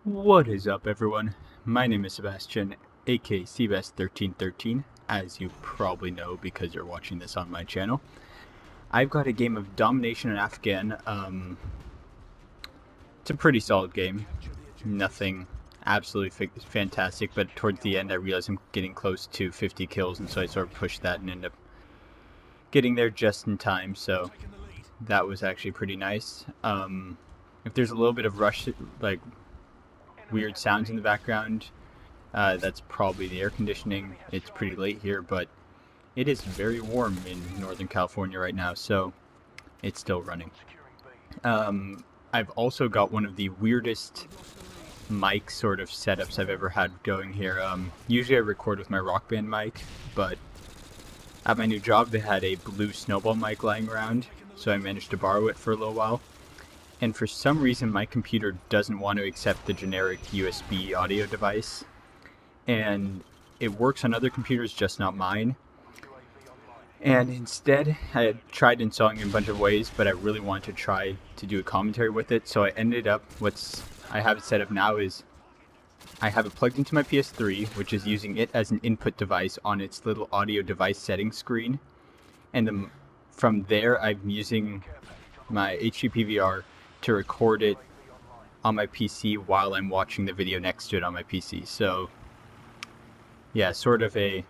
What is up, everyone? My name is Sebastian, aka Seabest1313, as you probably know because you're watching this on my channel. I've got a game of Domination and Afghan. It's a pretty solid game. Nothing absolutely fantastic, but towards the end I realized I'm getting close to 50 kills, and so I sort of pushed that and ended up getting there just in time, so that was actually pretty nice. If there's a little bit of weird sounds in the background, that's probably the air conditioning. It's pretty late here, but it is very warm in Northern California right now, so it's still running. I've also got one of the weirdest mic sort of setups I've ever had going here. Usually I record with my Rock Band mic, but at my new job they had a blue Snowball mic lying around, so I managed to borrow it for a little while. And for some reason my computer doesn't want to accept the generic USB audio device, and it works on other computers, just not mine. And instead I had tried installing it in a bunch of ways, but I really wanted to try to do a commentary with it, so I ended up, I have it set up now is I have it plugged into my PS3, which is using it as an input device on its little audio device settings screen, and then from there I'm using my HD PVR to record it on my PC while I'm watching the video next to it on my PC. So yeah, sort of a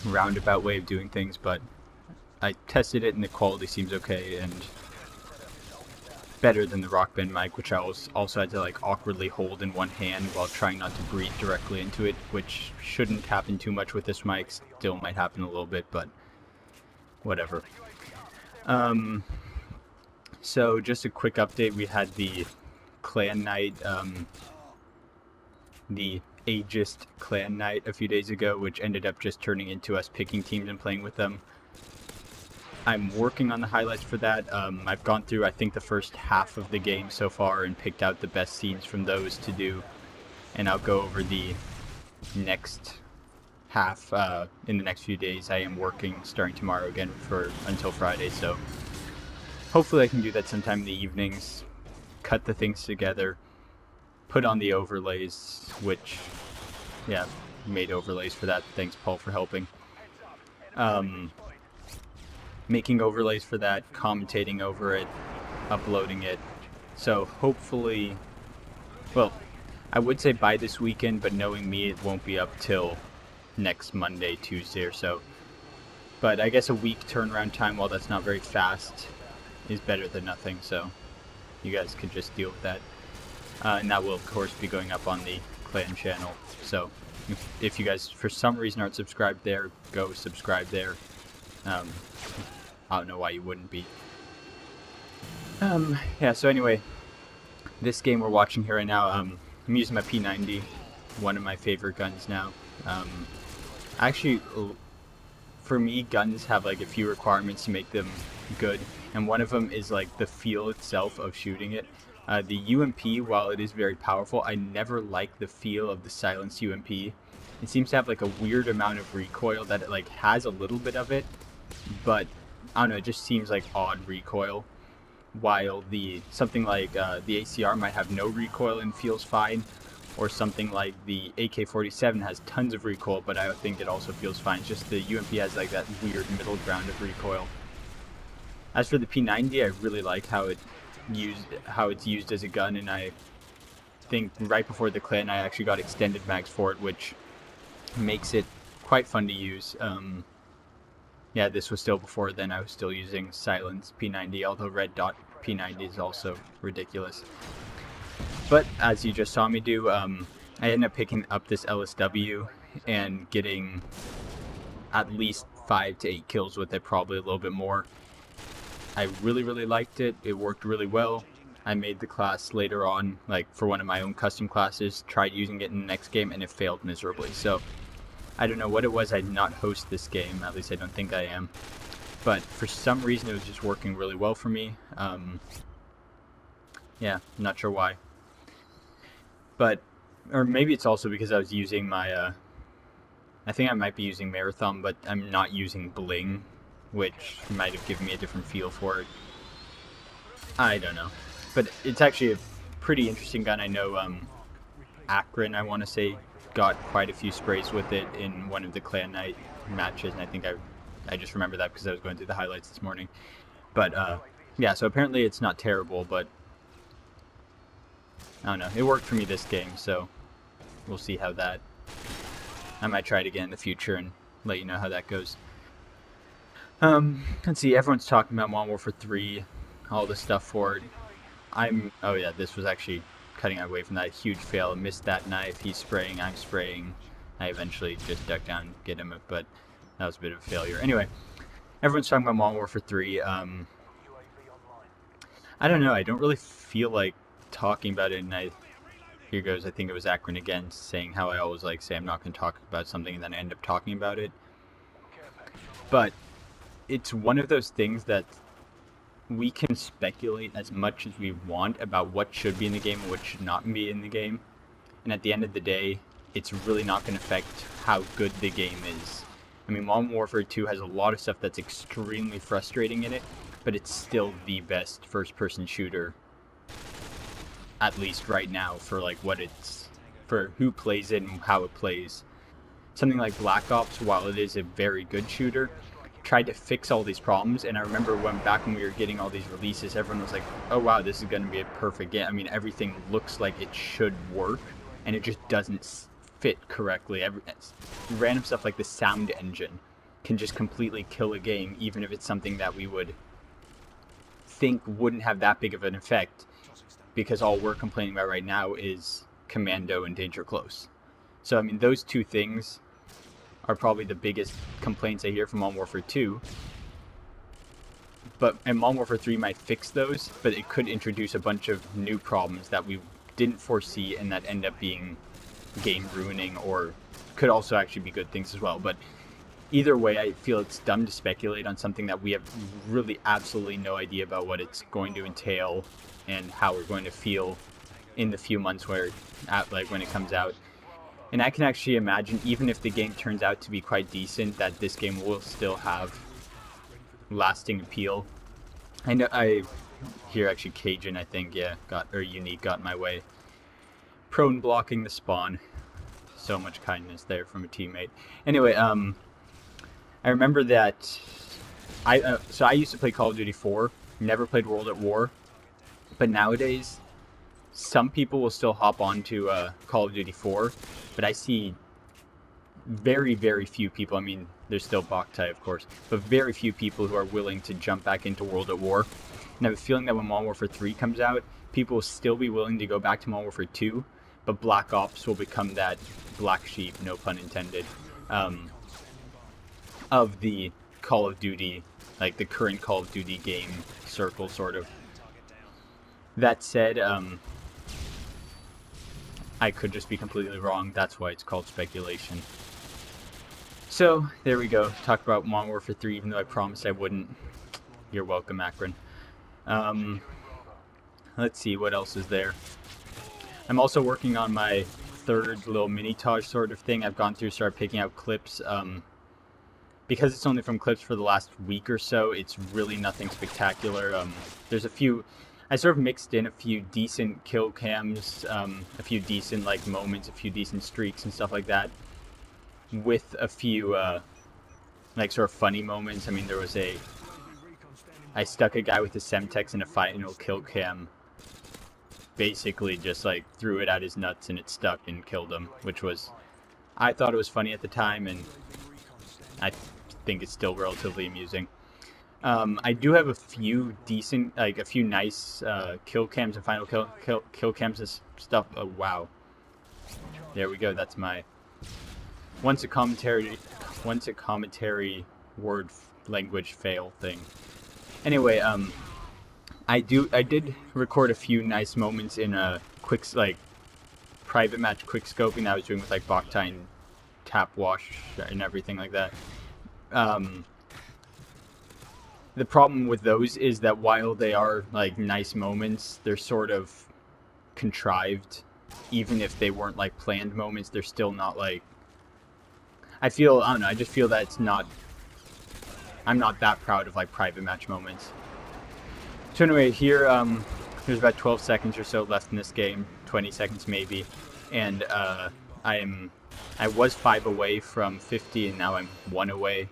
roundabout way of doing things, but I tested it and the quality seems okay and better than the Rock Band mic, which I also had to like awkwardly hold in one hand while trying not to breathe directly into it, which shouldn't happen too much with this mic. Still might happen a little bit, but whatever. So just a quick update, we had the clan night, the ageist clan night a few days ago, which ended up just turning into us picking teams and playing with them. I'm working on the highlights for that. I've gone through, I think, the first half of the game so far and picked out the best scenes from those to do, and I'll go over the next half in the next few days. I am working starting tomorrow again until Friday, so hopefully I can do that sometime in the evenings, cut the things together, put on the overlays, which, yeah, made overlays for that. Thanks, Paul, for helping. Making overlays for that, commentating over it, uploading it. So hopefully, well, I would say by this weekend, but knowing me, it won't be up till next Monday, Tuesday or so. But I guess a week turnaround time, while that's not very fast, is better than nothing, so you guys could just deal with that. And that will, of course, be going up on the clan channel. So if you guys, for some reason, aren't subscribed there, go subscribe there. I don't know why you wouldn't be. Yeah, so anyway, this game we're watching here right now, I'm using my P90, one of my favorite guns now. Actually, for me, guns have like a few requirements to make them good, and one of them is like the feel itself of shooting it. The UMP, while it is very powerful, I never like the feel of the silenced UMP. It seems to have like a weird amount of recoil that it like has a little bit of it, but I don't know, it just seems like odd recoil, while something like the ACR might have no recoil and feels fine, or something like the AK-47 has tons of recoil, but I think it also feels fine. It's just the UMP has like that weird middle ground of recoil. As for the P90, I really like how it's used as a gun, and I think right before the clan I actually got extended mags for it, which makes it quite fun to use. Yeah, this was still before then. I was still using silenced P90, although red dot P90 is also ridiculous. But as you just saw me do, I ended up picking up this LSW and getting at least 5 to 8 kills with it, probably a little bit more. I really liked it. It worked really well. I made the class later on, like for one of my own custom classes, tried using it in the next game, and it failed miserably. So I don't know what it was. I did not host this game, at least I don't think I am. But for some reason it was just working really well for me. Yeah, not sure why. But, or maybe it's also because I was using my, I think I might be using Marathon, but I'm not using Bling, which might have given me a different feel for it. I don't know. But it's actually a pretty interesting gun. I know Akron, I want to say, got quite a few sprays with it in one of the Clan Night matches, and I think I just remember that because I was going through the highlights this morning. But yeah, so apparently it's not terrible, but I don't know. It worked for me this game, so we'll see how that. I might try it again in the future and let you know how that goes. Let's see. Everyone's talking about Modern Warfare 3, all the stuff for it. Oh yeah, this was actually cutting away from that huge fail. I missed that knife. He's spraying. I'm spraying. I eventually just ducked down and get him, but that was a bit of a failure. Anyway, everyone's talking about Modern Warfare 3. I don't know. I don't really feel like talking about it, and here goes. I think it was Akron again saying how I always like say I'm not going to talk about something and then I end up talking about it. But it's one of those things that we can speculate as much as we want about what should be in the game and what should not be in the game. And at the end of the day, it's really not going to affect how good the game is. I mean, Modern Warfare 2 has a lot of stuff that's extremely frustrating in it, but it's still the best first-person shooter, at least right now, for like what it's, for who plays it and how it plays. Something like Black Ops, while it is a very good shooter, tried to fix all these problems, and I remember back when we were getting all these releases, everyone was like, oh wow, this is going to be a perfect game. I mean, everything looks like it should work, and it just doesn't fit correctly. Random stuff like the sound engine can just completely kill a game, even if it's something that we would think wouldn't have that big of an effect, because all we're complaining about right now is Commando and Danger Close. So I mean, those two things are probably the biggest complaints I hear from Modern Warfare 2. And Modern Warfare 3 might fix those, but it could introduce a bunch of new problems that we didn't foresee and that end up being game ruining, or could also actually be good things as well. But either way, I feel it's dumb to speculate on something that we have really absolutely no idea about what it's going to entail and how we're going to feel in the few months when it comes out. And I can actually imagine, even if the game turns out to be quite decent, that this game will still have lasting appeal. I know I hear actually Cajun, I think, yeah, Unique got in my way. Prone blocking the spawn. So much kindness there from a teammate. Anyway, I remember that so I used to play Call of Duty 4, never played World at War, but nowadays some people will still hop onto Call of Duty 4, but I see very, very few people. I mean, there's still Boktai, of course, but very few people who are willing to jump back into World at War. And I have a feeling that when Modern Warfare 3 comes out, people will still be willing to go back to Modern Warfare 2, but Black Ops will become that black sheep, no pun intended, of the Call of Duty, like the current Call of Duty game circle, sort of. That said, I could just be completely wrong. That's why it's called speculation. So, there we go. Talk about Modern Warfare 3, even though I promised I wouldn't. You're welcome, Akron. Let's see, what else is there? I'm also working on my third little mini-tage sort of thing. I've gone through, started picking out clips. Because it's only from clips for the last week or so, it's really nothing spectacular. There's a few... I sort of mixed in a few decent kill cams, a few decent like moments, a few decent streaks and stuff like that, with a few like sort of funny moments. I mean, there was I stuck a guy with a Semtex in a final kill cam, basically just like threw it at his nuts and it stuck and killed him, which was, I thought it was funny at the time, and I think it's still relatively amusing. I do have a few decent, like a few nice kill cams and final kill cams and stuff. Oh wow! There we go. That's my once a commentary word language fail thing. Anyway, I did record a few nice moments in a private match quick scoping that I was doing with like Boktai and Tap Wash and everything like that. The problem with those is that while they are like nice moments, they're sort of contrived. Even if they weren't like planned moments, they're still not like, I don't know, I just feel that it's not, I'm not that proud of like private match moments. So anyway, here, there's about 12 seconds or so left in this game, 20 seconds maybe. and I was 5 away from 50, and now I'm 1 away.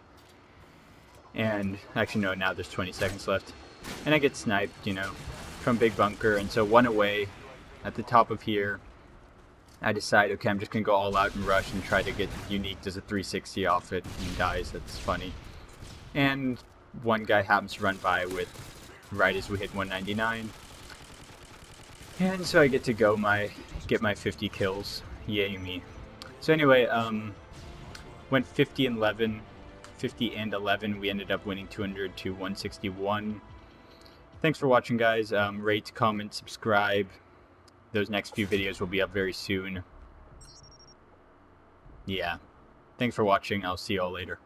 And actually, no, now there's 20 seconds left. And I get sniped, you know, from Big Bunker, and so 1 away at the top of here. I decide, okay, I'm just going to go all out and rush and try to get Unique. Does a 360 off it and dies. That's funny. And one guy happens to run by with right as we hit 199. And so I get to go get my 50 kills. Yay me. So anyway, went 50 and 11. 50 and 11. We ended up winning 200 to 161. Thanks for watching, guys. Rate, comment, subscribe. Those next few videos will be up very soon. Yeah. Thanks for watching. I'll see you all later.